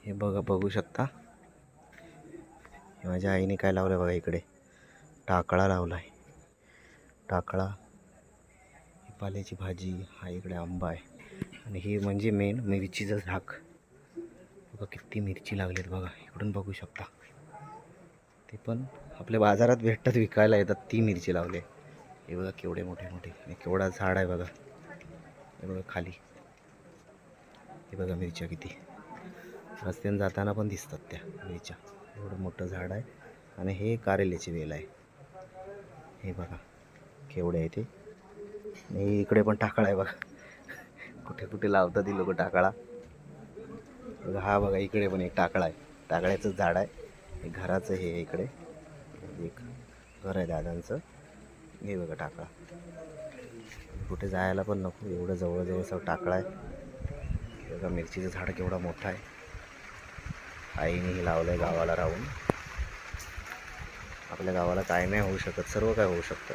हे बघा, बघू शकता. माझ्या आईने काय लावलं बघा, इकडे टाकळा लावला आहे. टाकळा, पाल्याची भाजी, हा इकडे आंबा आहे. आणि ही म्हणजे मेन मिरचीचं झाक. बघा किती मिरची लागलीत बघा, इकडून बघू शकता. ते पण आपल्या बाजारात भेटतात, विकायला येतात, ती मिरची लावली. हे बघा केवढे मोठे मोठे आणि केवढा झाड आहे बघा. हे बघा खाली, हे बघा मिरच्या किती रस्त्याने जाताना पण दिसतात त्या मिरच्या. एवढं मोठं झाड आहे. आणि हे कारेल्याची वेल आहे. हे बघा केवढे आहे ते. आणि इकडे पण टाकळा आहे बघा. कुठे कुठे लावतात ती लोक टाकळा. बघा हा बघा, इकडे पण एक टाकळा आहे. टाकळ्याचं झाड आहे. हे घराचं हे इकडे एक घर आहे दादांचं. हे बघा टाकळा. कुठे जायला पण नको, एवढं जवळजवळ सगळं टाकळा आहे. बघा मिरचीचं झाड केवढा मोठा आहे. आईने लावलं आहे गावाला राहून. आपल्या गावाला काय नाही होऊ शकत, सर्व काय होऊ शकतं.